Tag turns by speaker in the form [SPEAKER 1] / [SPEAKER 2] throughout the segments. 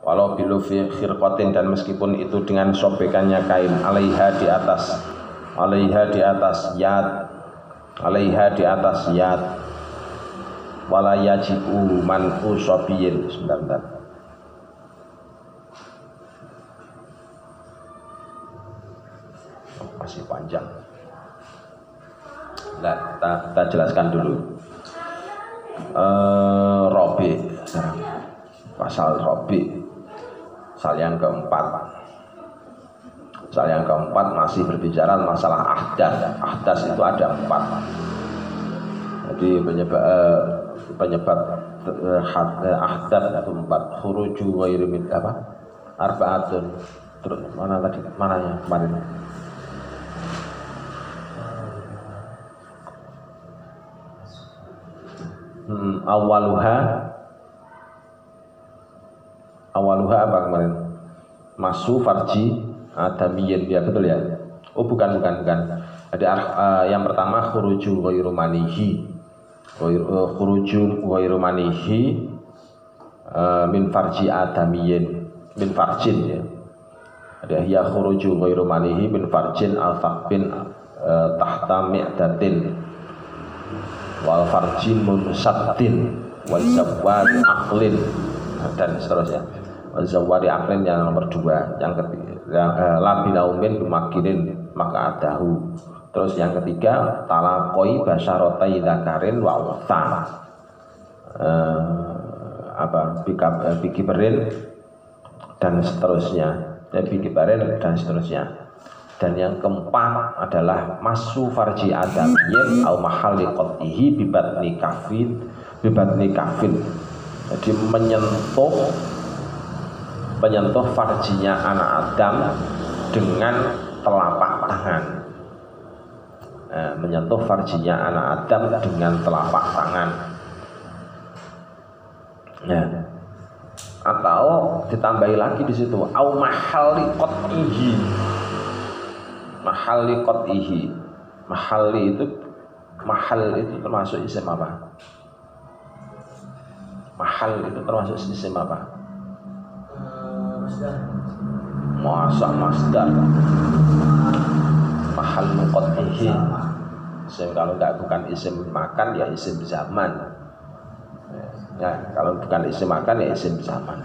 [SPEAKER 1] walau bilufi khirqatin, dan meskipun itu dengan sobekannya kain, alaiha di atas yad, wala yajibu man usabiyin. Sebentar. Masih panjang. Nah, kita jelaskan dulu. Robi sekarang. Pasal robi. Pasal yang keempat masih berbicara masalah ahdas. Ahdas itu ada 4. Jadi penyebab ahdas itu 4. Khuruju ghairi min arba'atun. Terus mana tadi? Mananya kemarin? Awaluha apa kemarin? Masu farji adamiyin, ya betul ya. Oh bukan. Ada yang pertama khuruju ghairu manihi. Khuruju ghairu manihi min farji adamiyin, min farjin ya. Ada ya khuruju ghairu manihi min farjin al-faqbin tahta mi'datin wal farjin munsatin wal zawwadi aqlin, dan seterusnya. Wal zawwadi aqlin yang nomor 2. Yang ketiga la binaumin bimakinin maka adahu. Terus yang ketiga talaqoi basyaratai dzakarin wa untha, bikiberin dan seterusnya. Dan yang keempat adalah masu farji adamiyyin au mahalli qatihi bibatni kafin. Jadi menyentuh farjinya anak Adam dengan telapak tangan. Menyentuh farjinya anak Adam dengan telapak tangan. Atau ditambahi lagi di situ au mahalli qatihi. Mahal itu termasuk isim apa? Mahal itu termasuk isim apa? Masdar. Mahal qatihi. Kalau bukan isim makan ya isim zaman. Ya, kalau bukan isim makan ya isim zaman.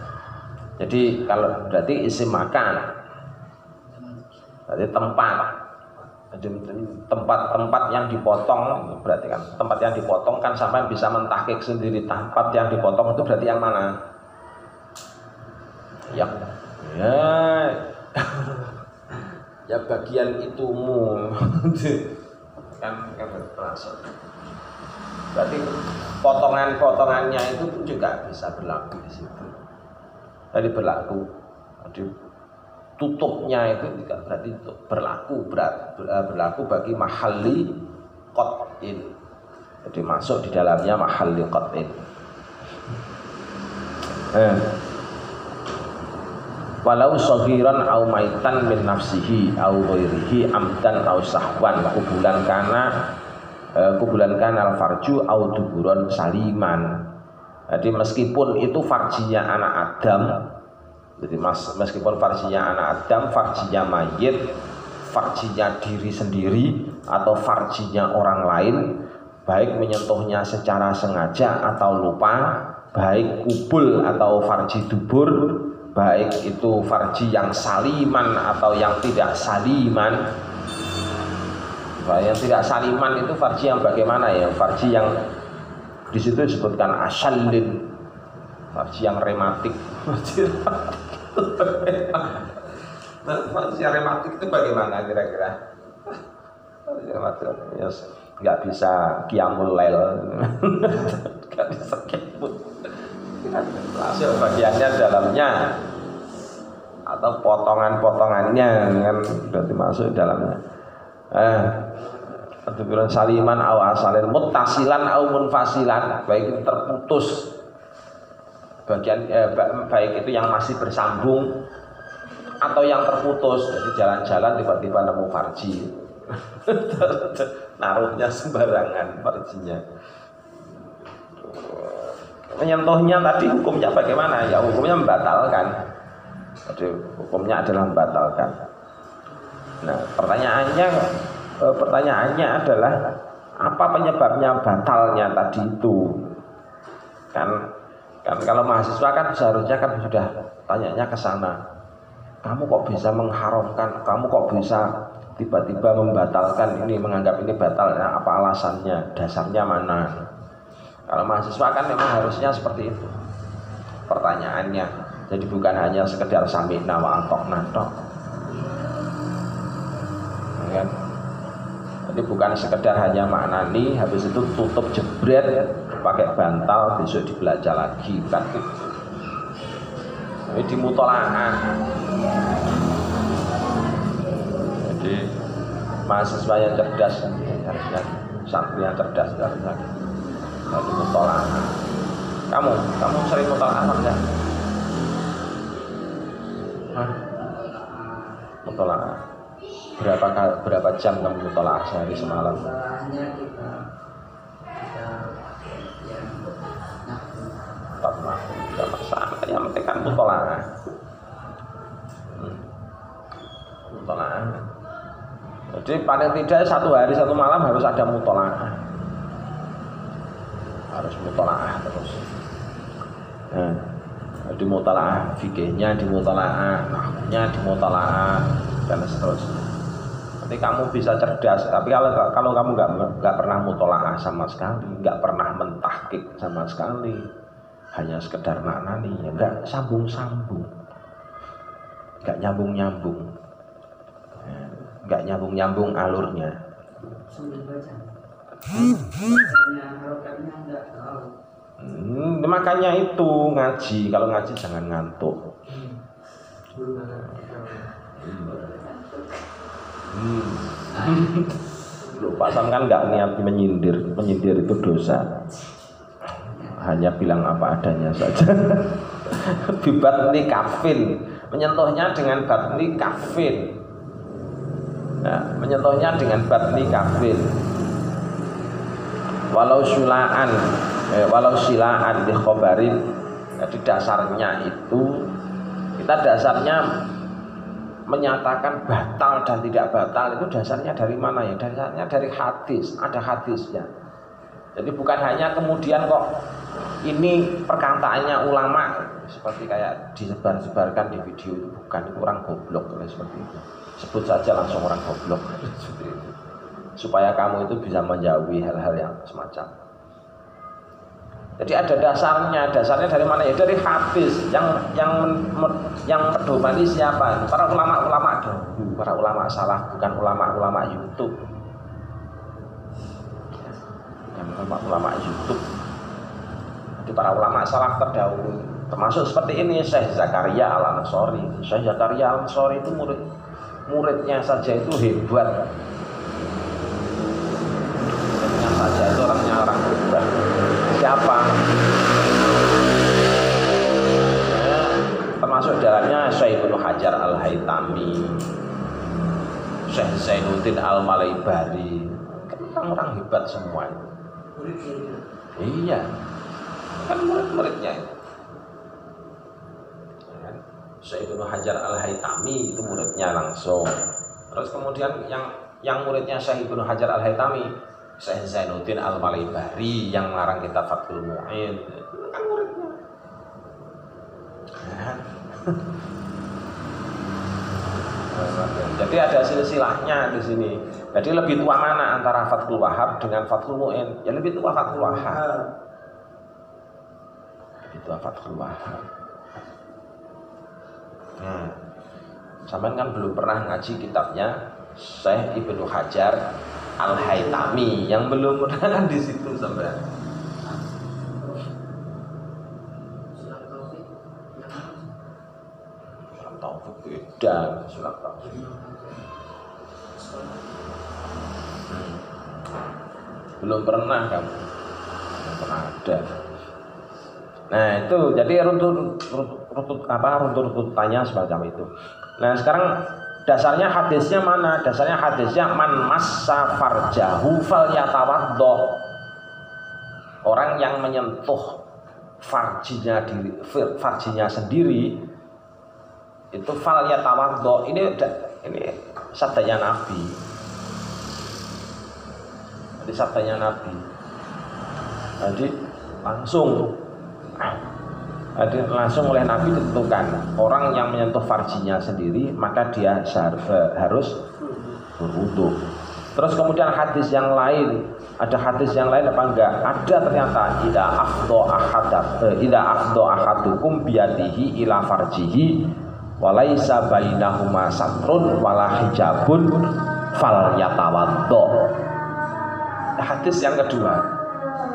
[SPEAKER 1] Jadi kalau berarti isim makan, berarti tempat yang dipotong, berarti kan tempat yang dipotong kan sampai bisa mentahkik sendiri tempat yang dipotong itu berarti yang mana? Ya bagian itumu kan terasa. Berarti potongannya itu pun juga bisa berlaku di situ. Tadi berlaku. Tutupnya itu juga berarti berlaku bagi mahalli qat'in. Jadi masuk di dalamnya mahalli qat'in. Walau saghiran au maitan min nafsihi au ghairihi amdan au sahwan kubulan kana al-farju au duburon saliman. Jadi meskipun itu farjinya anak Adam, jadi meskipun farjinya anak Adam, farjinya mayit, farjinya diri sendiri atau farjinya orang lain, baik menyentuhnya secara sengaja atau lupa, baik kubul atau farji dubur, baik itu farji yang saliman atau yang tidak saliman. Yang tidak saliman itu farji yang bagaimana ya? Farji yang di situ disebutkan asyallin, farji yang rematik. Farji yang rematik itu bagaimana kira-kira? Yes, nggak bisa qiyamul lail, nggak bisa qiyamul. Masuk bagiannya dalamnya atau potongannya kan berarti masuk dalamnya. Atau saliman au asalin muttasilan au munfasilan, baik itu terputus bagian baik itu yang masih bersambung atau yang terputus. Jadi jalan-jalan tiba-tiba nemu farji naruhnya sembarangan farjinya. menyentuhnya tadi hukumnya bagaimana? Ya hukumnya membatalkan. Jadi hukumnya adalah membatalkan. Nah, pertanyaannya adalah apa penyebabnya batalnya tadi itu? Kan kalau mahasiswa kan seharusnya kan sudah tanyanya ke sana. Kamu kok bisa mengharamkan? Kamu kok bisa tiba-tiba membatalkan ini, menganggap ini batal? Nah, apa alasannya? Dasarnya mana? Kalau mahasiswa kan memang harusnya seperti itu pertanyaannya. Jadi bukan hanya sekedar sami'na wa ata'na tok. Ya. Jadi bukan sekedar hanya maknani, habis itu tutup jebret pakai bantal, besok dibelajar lagi, kan gitu. Ini dimutolaah. Jadi mahasiswa yang cerdas harusnya, santri yang cerdas harusnya dimutolaah. Kamu sering mutolaah enggak? Mutolaah. Berapa jam kamu mutolaah sehari semalam? Tidak masalah, yang penting kan mutolaah. Mutolaah. Jadi paling tidak 1 hari 1 malam harus ada mutolaah. Harus mutolaah terus. Nah, di mutolaah fikihnya, di mutolaah nahwunya, di mutolaah dan seterusnya. Nanti kamu bisa cerdas. Tapi kalau kamu nggak pernah mutolaah sama sekali, nggak pernah mentahqiq sama sekali, hanya sekedar maknani, ya nggak sambung-sambung, nggak nyambung-nyambung, nggak nyambung-nyambung alurnya. Makanya itu ngaji, kalau ngaji jangan ngantuk. Loh, Pak Sam kan nggak niat menyindir itu dosa. Hanya bilang apa adanya saja. Bibatni kafin, menyentuhnya dengan batni kafin. Nah, menyentuhnya dengan batni kafin. Walau silaan di khobarin. Jadi dasarnya itu kita dasarnya menyatakan batal dan tidak batal itu dasarnya dari mana ya? Dasarnya dari hadis, ada hadisnya. Jadi bukan hanya kemudian kok ini perkataannya ulama seperti kayak disebar-sebarkan di video itu, bukan, itu orang goblok seperti itu. Sebut saja langsung orang goblok seperti itu. Supaya kamu itu bisa menjauhi hal-hal yang semacam. Jadi ada dasarnya dari mana ya? Dari hadis yang pedomani siapa? Para ulama dahulu, para ulama salah, bukan ulama YouTube. Ulama YouTube. Jadi para ulama salaf terdahulu, termasuk seperti ini Syekh Zakaria Al-Ansori. Syekh Zakaria Al-Ansori itu muridnya saja itu hebat. Muridnya saja itu orang hebat. Siapa? Ya, termasuk dalamnya Syekh Ibnu Hajar Al-Haytami, Syekh Zainuddin Al-Malaibari. Kan orang hebat semua itu. Iya, kan murid-muridnya itu. Syekh Ibnu Hajar Al-Haytami itu muridnya langsung. Terus kemudian yang muridnya Syekh Ibnu Hajar Al-Haytami, Syekh Zainuddin Al-Malaibari yang melarang kitab Fathul Mu'in, kan muridnya. Jadi ada silsilahnya di sini. Jadi lebih tua mana antara Fathul Wahab dengan Fathul Mu'in? Ya lebih tua Fathul Wahab. Lebih tua Fathul Wahab. Sampean kan belum pernah ngaji kitabnya Syekh Ibnu Hajar Al-Haytami, yang belum pernah kan di situ sampean. Surat Taufik beda, surat Taufik. Belum pernah kamu, belum pernah ada. Nah itu jadi runtut tanya semacam itu. Nah sekarang dasarnya hadisnya mana? Dasarnya hadisnya man massa farjahu fal yatawaddo. Orang yang menyentuh farjinya sendiri itu fal yatawaddo. Ini sabdanya Nabi. Jadi sabdanya Nabi. Jadi langsung oleh Nabi ditentukan orang yang menyentuh farjinya sendiri maka dia harus berwudu. Terus kemudian hadis yang lain, ada hadis yang lain apa enggak? Ada ternyata idza afdha ahadukum biyadihi ila farjihi walaisa bainahuma satrun wala hijabun fal yatawaddo. Hadis yang kedua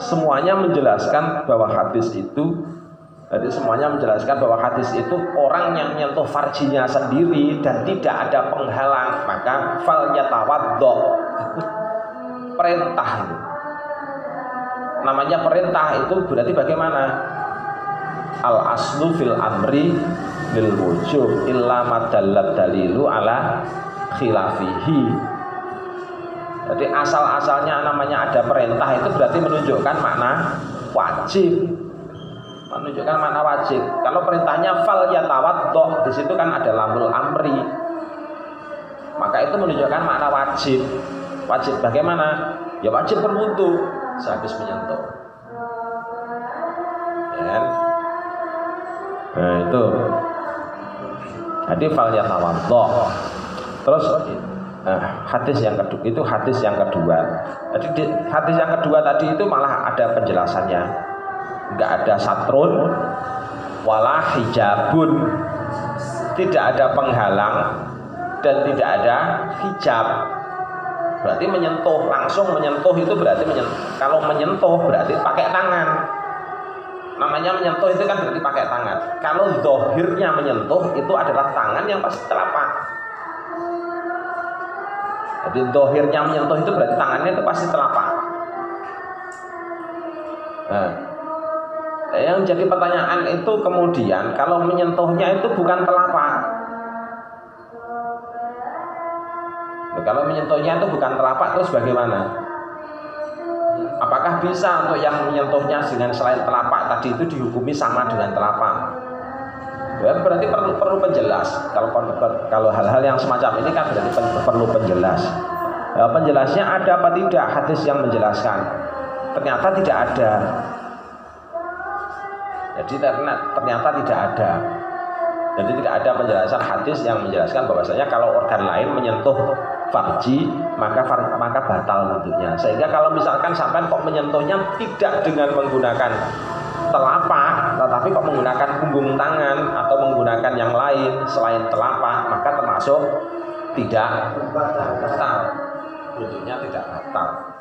[SPEAKER 1] semuanya menjelaskan bahwa hadis itu orang yang menyentuh farjinya sendiri dan tidak ada penghalang maka fal yatawaddo. Perintah itu. Namanya perintah itu berarti bagaimana? Al aslu fil amri lil wujub illa madallat dalilu ala khilafihi. Jadi asal-asalnya namanya ada perintah itu berarti menunjukkan makna wajib. Kalau perintahnya fal yatawaddo, di situ kan ada lamul amri. Maka itu menunjukkan makna wajib. Wajib bagaimana? Ya wajib berwudu sehabis menyentuh. Ya. Nah, itu. Jadi fal yatawaddo. Terus hadis yang kedua itu hadis yang kedua. Jadi hadis yang kedua tadi itu malah ada penjelasannya. Enggak ada satrun wala hijabun, tidak ada penghalang dan tidak ada hijab. Berarti menyentuh, langsung menyentuh itu berarti kalau menyentuh berarti pakai tangan. Namanya menyentuh itu kan berarti pakai tangan. Kalau zahirnya menyentuh itu adalah tangan yang pasti telapak. Jadi zahirnya menyentuh itu berarti tangannya itu pasti telapak. Nah, yang jadi pertanyaan itu kemudian kalau menyentuhnya itu bukan telapak. Kalau menyentuhnya itu bukan telapak terus bagaimana? Apakah bisa untuk yang menyentuhnya dengan selain telapak tadi itu dihukumi sama dengan telapak? Ya, berarti perlu penjelas. Kalau hal-hal yang semacam ini kan berarti perlu penjelas. Penjelasnya ada apa tidak hadis yang menjelaskan? Ternyata tidak ada. Jadi ternyata tidak ada. Jadi tidak ada penjelasan hadis yang menjelaskan bahwasanya kalau organ lain menyentuh farji maka batal wudhunya. Sehingga kalau misalkan sampai kok menyentuhnya tidak dengan menggunakan telapak, tetapi kok menggunakan punggung tangan atau menggunakan yang lain selain telapak, maka termasuk tidak batal. Wudhunya tidak batal.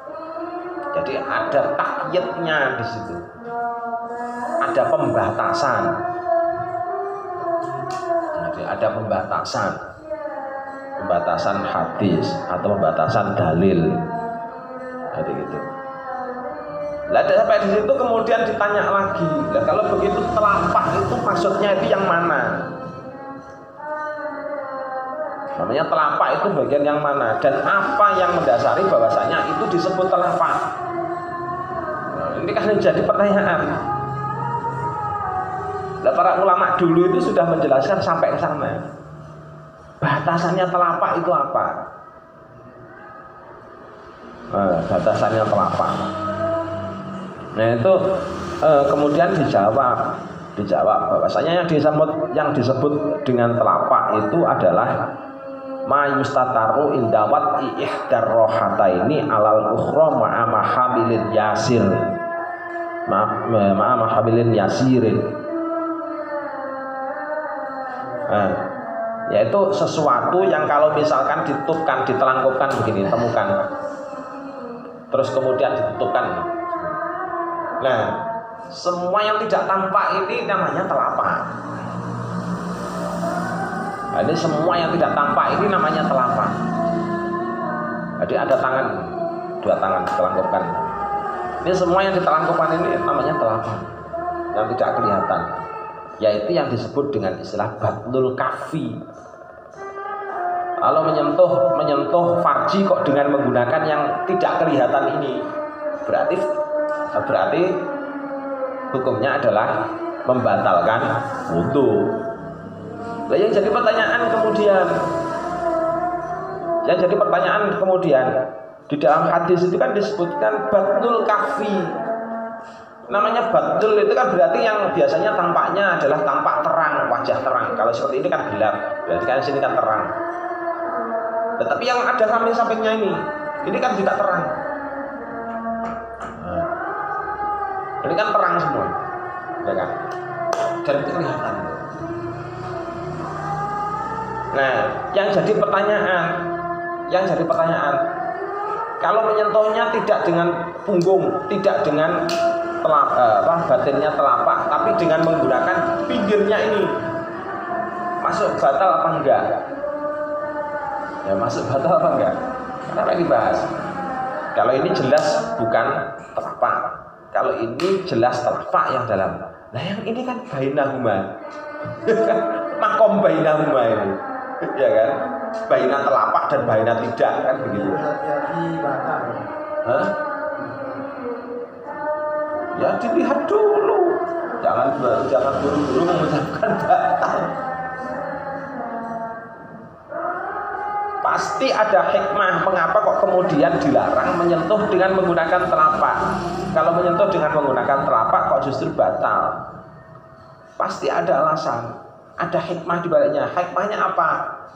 [SPEAKER 1] Jadi ada takyidnya di situ. Ada pembatasan. Jadi ada pembatasan hadis atau pembatasan dalil. Jadi gitu. Lah sampai di situ kemudian ditanya lagi. Lah kalau begitu telapak itu maksudnya itu yang mana? Namanya telapak itu bagian yang mana dan apa yang mendasari bahwasanya itu disebut telapak? Nah, ini kan jadi pertanyaan. Nah, para ulama dulu itu sudah menjelaskan sampai ke sana. Batasannya telapak itu apa? Batasannya telapak. Nah itu kemudian dijawab bahwasanya yang disebut dengan telapak itu adalah ma yustataru inda wat'i ihdar rohataini alal ukhra ma'a mahabilin yasir ma'a mahabilin yasirin. Yaitu sesuatu yang kalau misalkan ditelangkupkan begini, temukan, terus kemudian ditutupkan. Nah, semua yang tidak tampak ini namanya telapak. Nah, ini semua yang tidak tampak ini namanya telapak. Jadi ada tangan, dua tangan ditelangkupkan. Ini semua yang ditelangkupkan ini namanya telapak, yang tidak kelihatan. Yaitu yang disebut dengan istilah batnul kafi. Kalau menyentuh farji kok dengan menggunakan yang tidak kelihatan ini, berarti hukumnya adalah membatalkan wudu. Nah, yang jadi pertanyaan kemudian di dalam hadis itu kan disebutkan batul kafi. Namanya batul itu kan berarti yang biasanya tampaknya adalah tampak terang, wajah terang. Kalau seperti ini kan gelap, berarti kan sini kan terang. Tetapi yang ada samping-sampingnya ini kan juga terang. Ini kan terang semua, ya kan? Dan kelihatan. Nah, yang jadi pertanyaan, kalau menyentuhnya tidak dengan punggung, tidak dengan batinnya telapak, tapi dengan menggunakan pinggirnya ini, masuk batal apa enggak? Ya masuk batal apa enggak? Kenapa dibahas? Kalau ini jelas bukan telapak, kalau ini jelas telapak yang dalam. Nah yang ini kan bainahuma, makom bainahuma ini, ya kan? Baina telapak dan baina tidak kan begitu. Hah? Ya dilihat dulu, jangan buru-buru mengucapkan batal. Pasti ada hikmah mengapa kok kemudian dilarang menyentuh dengan menggunakan telapak. Kalau menyentuh dengan menggunakan telapak kok justru batal. Pasti ada alasan, ada hikmah di baliknya. Hikmahnya apa?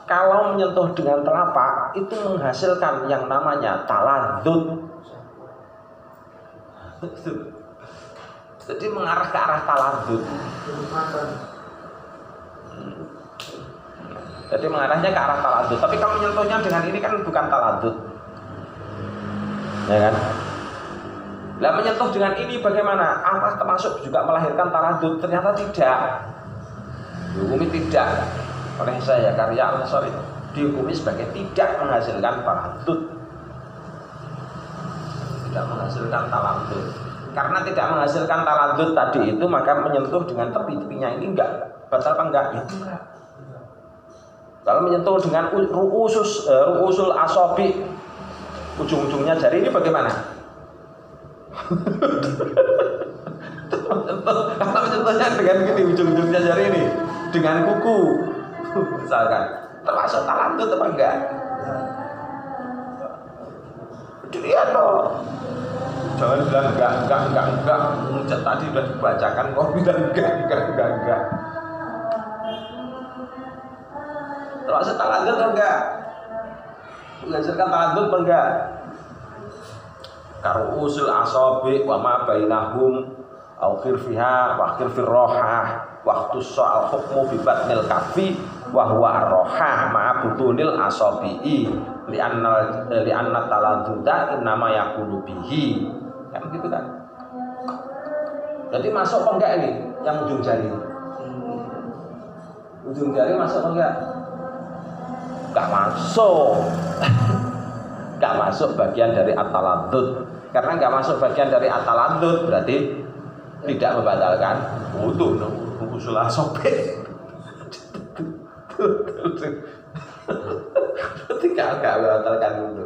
[SPEAKER 1] Kalau menyentuh dengan telapak itu menghasilkan yang namanya taladzud. Jadi mengarah ke arah taladzud. Jadi mengarahnya ke arah taladzud. Tapi kalau menyentuhnya dengan ini kan bukan taladzud, ya kan? Lah menyentuh dengan ini bagaimana? Apa termasuk juga melahirkan taladzud? Ternyata tidak. Dihukumi tidak oleh saya karya Al-Ansari, dihukumi sebagai tidak menghasilkan taladzud. Tidak menghasilkan taladzud. Karena tidak menghasilkan taladzud tadi itu, maka menyentuh dengan tepi-tepinya ini enggak batal apa enggak? Ya enggak. Kalau menyentuh dengan ru'usul asobi, ujung-ujungnya jari ini bagaimana? Kalau menyentuhnya dengan gini, ujung-ujungnya jari ini dengan kuku, misalkan, termasuk taladzud apa enggak? Dilihat loh. Jangan bilang enggak. Tadi sudah dibacakan kok bilang enggak. Termasuk taladzud atau enggak? Menghasilkan taladzud atau enggak? Karu'usul asabi wa ma bainahum au khirfiha wa khirfir rohah waktu soal hukmu bi batnil kafi wa huwa ar-rohah ma'a butunil asabi'i li'anna taladzuda innama yakunu bihi. Kan gitu kan? Jadi masuk apa enggak ini yang ujung jari? Ujung jari masuk apa enggak? Enggak masuk. Enggak masuk bagian dari at-taladzud. Karena enggak masuk bagian dari at-taladzud berarti tidak membatalkan wudu. Usul asobe. Tidak membatalkan wudu.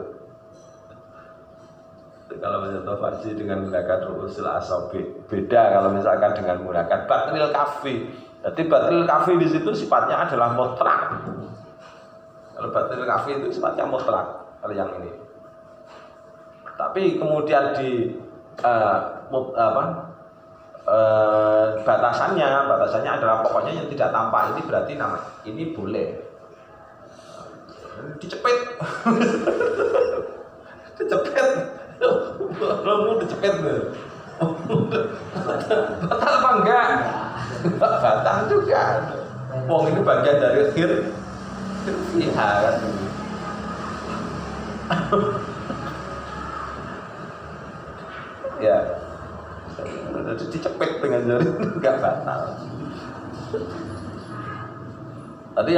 [SPEAKER 1] Kalau menyentuh farji dengan menggunakan usul asobe beda kalau misalkan dengan menggunakan batril kafi. Jadi batril kafi di situ sifatnya adalah mutlak. Kalau batril kafi itu sifatnya mutlak. Kalau yang ini. Tapi kemudian di batasannya adalah pokoknya yang tidak tampak ini berarti ini boleh dicepet. Lo dicepet batal apa enggak? Batal juga. Wong ini bagian dari iya kan. Ya, jadi dicepet dengan jari enggak batal. Tadi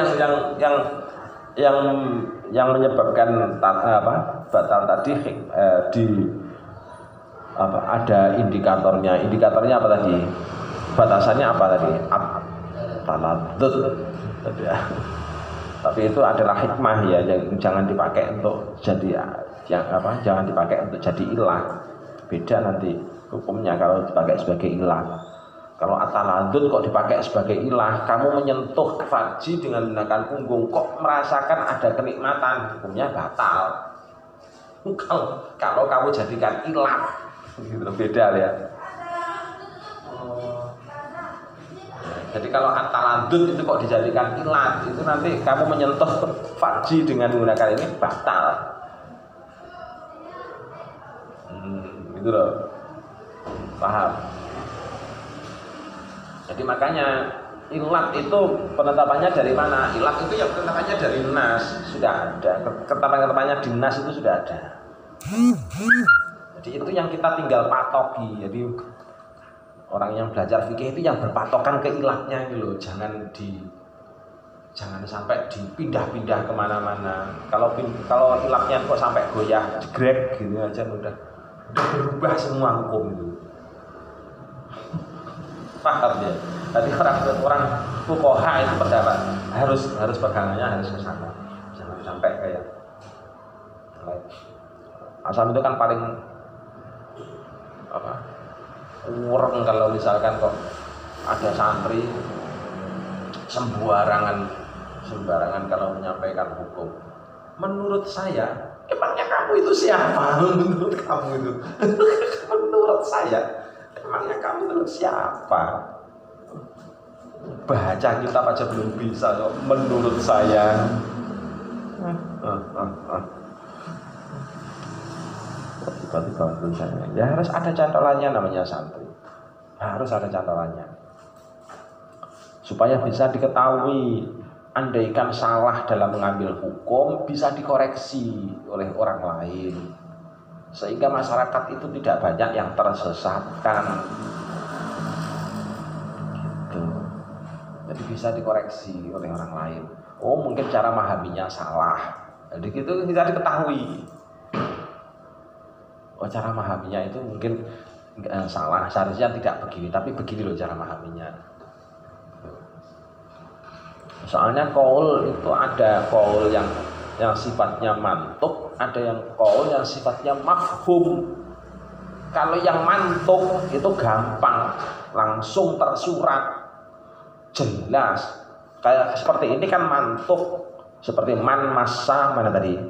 [SPEAKER 1] yang menyebabkan batal tadi ada indikatornya. Indikatornya apa tadi? Batasannya apa tadi? Taladzud. Tapi itu adalah hikmah ya, jangan dipakai untuk jadi jangan dipakai untuk jadi ilah. Beda nanti hukumnya kalau dipakai sebagai ilah. Kalau ataladud kok dipakai sebagai ilah, kamu menyentuh farji dengan menggunakan punggung kok merasakan ada kenikmatan, hukumnya batal. Kalau kamu jadikan ilah, gitu beda ya. Jadi kalau ataladud itu kok dijadikan ilah, itu nanti kamu menyentuh farji dengan menggunakan ini batal. Gitu loh, paham? Jadi makanya ilat itu penetapannya dari mana? Ilat itu ya penetapannya dari nas, sudah ada. Ketetapan-ketetapannya di nas itu sudah ada. Jadi itu yang kita tinggal patoki. Jadi orang yang belajar fikih itu yang berpatokan ke ilatnya gitu loh. Jangan sampai dipindah-pindah kemana-mana. Kalau ilatnya kok sampai goyah, jegrek gitu aja udah berubah semua hukum itu. Paham ya? Tadi orang fuqaha itu pendapat harus pegangannya harus ke sana. Jangan sampai kayak asam itu kan paling kurang kalau misalkan kok ada santri sembarangan kalau menyampaikan hukum. Menurut saya, emangnya kamu itu siapa? Menurut kamu itu, menurut saya. Emangnya kamu itu siapa? Baca kitab aja belum bisa kok. Menurut saya. Tiba-tiba tulisannya. Ya harus ada cantolannya namanya santri. Harus ada cantolannya. Supaya bisa diketahui. Andaikan salah dalam mengambil hukum bisa dikoreksi oleh orang lain. Sehingga masyarakat itu tidak banyak yang tersesatkan gitu. Jadi bisa dikoreksi oleh orang lain. Oh mungkin cara memahaminya salah. Jadi gitu bisa diketahui. Oh cara memahaminya itu mungkin salah. Seharusnya tidak begini, tapi begini loh cara memahaminya. Soalnya qaul itu ada qaul yang sifatnya mantuk, ada yang qaul yang sifatnya mafhum. Kalau yang mantuk itu gampang, langsung tersurat, jelas. Kayak seperti ini kan mantuk, seperti man massa mana tadi?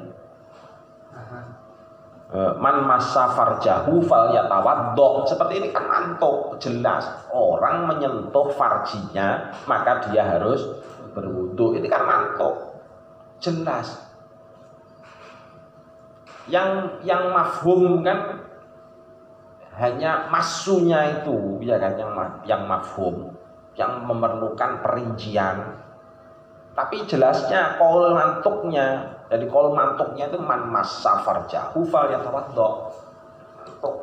[SPEAKER 1] Man massa farjahu fal yatawaddo. Seperti ini kan mantuk, jelas. Orang menyentuh farjinya, maka dia harus berwudu. Ini kan mantuk, jelas. Yang mafhum kan hanya masunya itu, ya kan, yang mafhum, yang memerlukan perincian. Tapi jelasnya qaul mantuknya. Jadi qaul mantuknya itu man massa farjahu fal yatawaddo. Mantuk.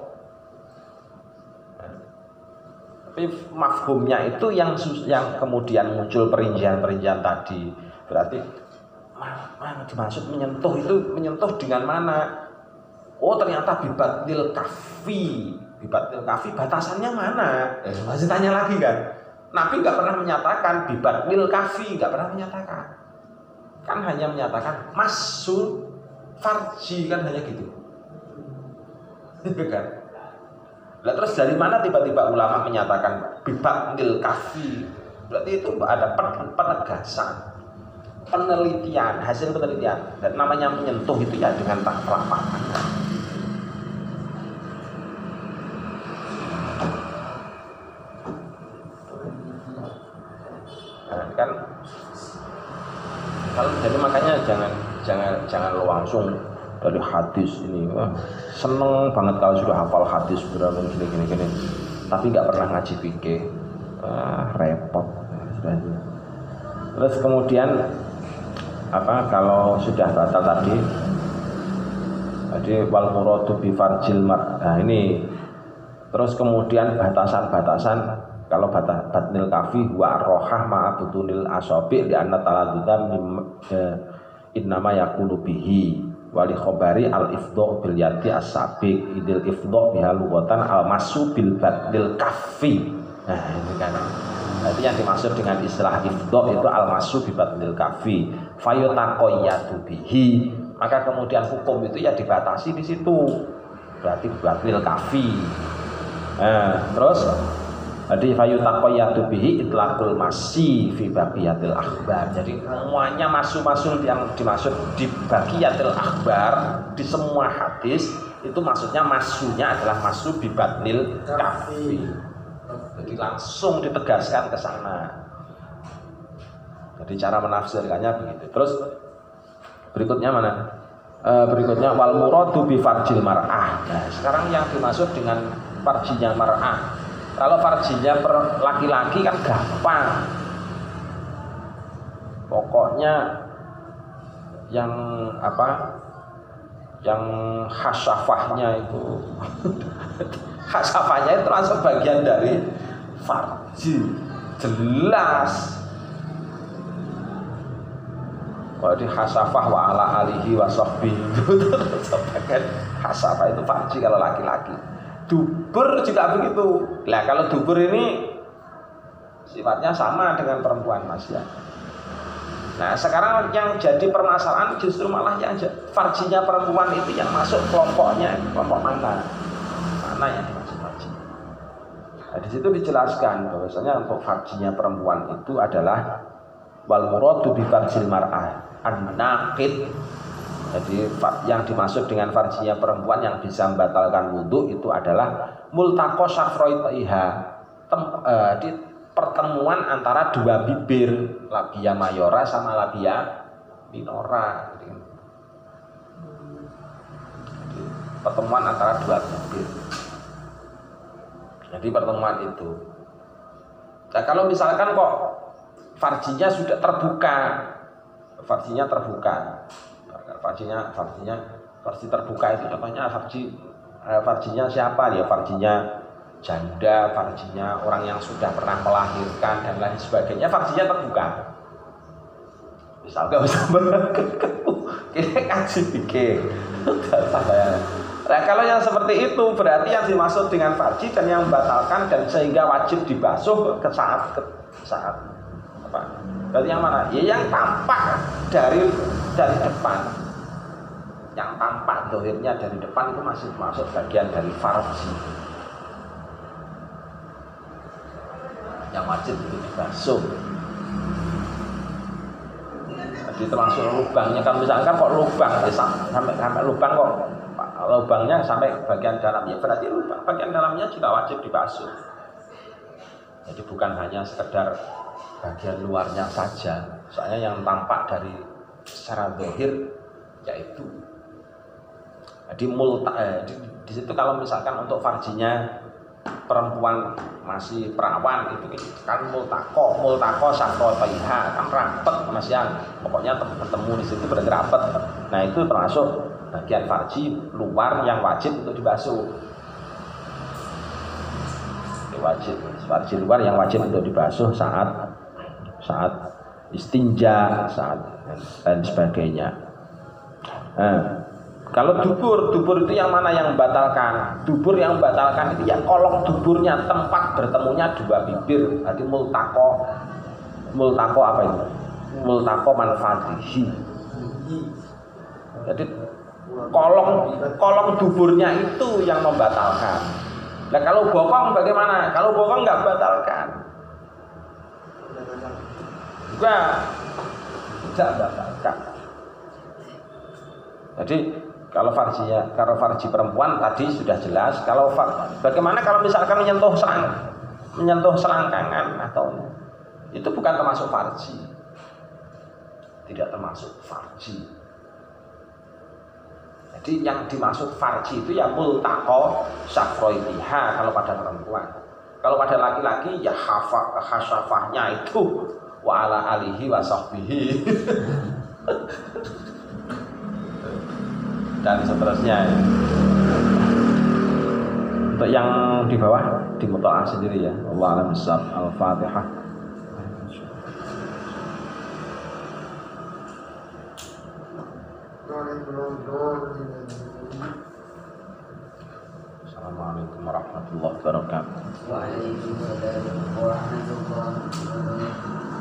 [SPEAKER 1] Tapi mafhumnya itu yang kemudian muncul perincian-perincian tadi. Berarti mana dimaksud menyentuh itu menyentuh dengan mana? Oh ternyata bibatil kafi. Bibatil kafi batasannya mana? Masih tanya lagi kan? Nabi nggak pernah menyatakan bibatil kafi, nggak pernah menyatakan. Kan hanya menyatakan masul farji, kan hanya gitu. Kan? Lah terus dari mana tiba-tiba ulama menyatakan bibatil kafi? Berarti itu ada penegasan. Penelitian, hasil penelitian, dan namanya menyentuh itu ya dengan telapak tangan. Nah, kan kalau jadi makanya jangan lo langsung dari hadis ini. Seneng banget kalau sudah hafal hadis berapa gini, tapi nggak pernah ngaji fikih, repot. Terus kemudian kalau sudah batal tadi wal muradu bi farjil mar. Nah ini terus kemudian batasan-batasan. Kalau batnil kafi wa rohah ma'abutunil asobi di anna taladudan innama yakulu bihi wali khobari al ifdo bil yadi as-sabiq idil ifdo biha lughatan al masu bil batnil kafi. Nah ini kan berarti yang dimaksud dengan istilah ifdo itu al masu bi batnil kafi fayutaqayyadu bihi, maka kemudian hukum itu ya dibatasi di situ, berarti batnil kafi. Terus Jadi fayutaqayyadu bihi itlaqul masi fi baqiyatil akhbar. Jadi semuanya masu-masu yang dimaksud di baqiyatil akhbar di semua hadis itu maksudnya masunya adalah masu bibatnil kafi. Jadi langsung ditegaskan ke sana. Jadi cara menafsirkannya begitu. Terus berikutnya mana? Berikutnya wal muradu bi farjil mar'ah. Nah, sekarang yang dimaksud dengan farjinya mar'ah. Kalau farjinya laki-laki kan gampang. Pokoknya yang apa? Yang hasafahnya itu hasafahnya itu termasuk bagian dari farji. Jelas. Kalau di hasafah wa ala alihi wa sahbihi itu sebagian hasafah itu farji kalau laki-laki. Dubur juga begitu. Nah kalau dubur ini sifatnya sama dengan perempuan mas ya. Nah sekarang yang jadi permasalahan justru malah yang farjinya perempuan itu yang masuk kelompoknya, kelompok mana? Mana yang dimaksud farji? Nah di situ dijelaskan bahwasanya untuk farjinya perempuan itu adalah wal muradu bi farjil mar'ah an-naqid. Jadi yang dimaksud dengan farjinya perempuan yang bisa membatalkan wudhu itu adalah multaqo syafroitiha, di pertemuan antara dua bibir, labia mayora sama labia minora. Jadi, pertemuan antara dua bibir. Jadi pertemuan itu. Nah kalau misalkan kok farjinya sudah terbuka, farjinya terbuka. Farji terbuka itu contohnya farjinya siapa ya? Farjinya janda, farjinya orang yang sudah pernah melahirkan dan lain sebagainya, farjinya terbuka. Misalkan kita kasih pikir. Nah kalau yang seperti itu berarti yang dimaksud dengan farji dan yang membatalkan dan sehingga wajib dibasuh ke saat apa? Berarti yang mana? Ya yang tampak dari depan. Yang tampak dohirnya dari depan itu masih masuk bagian dari farji yang wajib itu dibasuh. Jadi termasuk lubangnya, kan misalkan kok lubang sampai lubang kok lubangnya sampai bagian dalamnya, berarti lubang bagian dalamnya juga wajib dibasuh. Jadi bukan hanya sekedar bagian luarnya saja, soalnya yang tampak dari secara dohir yaitu. Jadi di situ kalau misalkan untuk farjinya perempuan masih perawan itu kan multaqo syafroitiha kan rapet mas yang pokoknya bertemu di situ berarti rapet. Nah itu termasuk bagian farji luar yang wajib untuk dibasuh. Wajib farji luar yang wajib untuk dibasuh saat istinja, saat dan sebagainya. Nah, kalau dubur itu yang mana yang membatalkan? Dubur yang membatalkan itu ya kolong duburnya, tempat bertemunya dua bibir. Berarti multaqo apa itu? Multaqo manfaatihi. Jadi kolong duburnya itu yang membatalkan. Nah kalau bokong bagaimana? Kalau bokong nggak membatalkan. Juga tidak membatalkan. Jadi kalau farji perempuan tadi sudah jelas. Kalau bagaimana kalau misalkan menyentuh selangkangan atau itu bukan termasuk farji, tidak termasuk farji. Jadi yang dimaksud farji itu ya multaqo syafroitiha kalau pada perempuan. Kalau pada laki-laki ya hasafahnya itu wa ala alihi wa sahbihi. Dan seterusnya. Untuk yang di bawah di muta'ah sendiri ya. Allah a'lam bishawab. Al-Fatihah. Assalamualaikum warahmatullahi wabarakatuh.
[SPEAKER 2] Waalaikumsalam warahmatullahi wabarakatuh.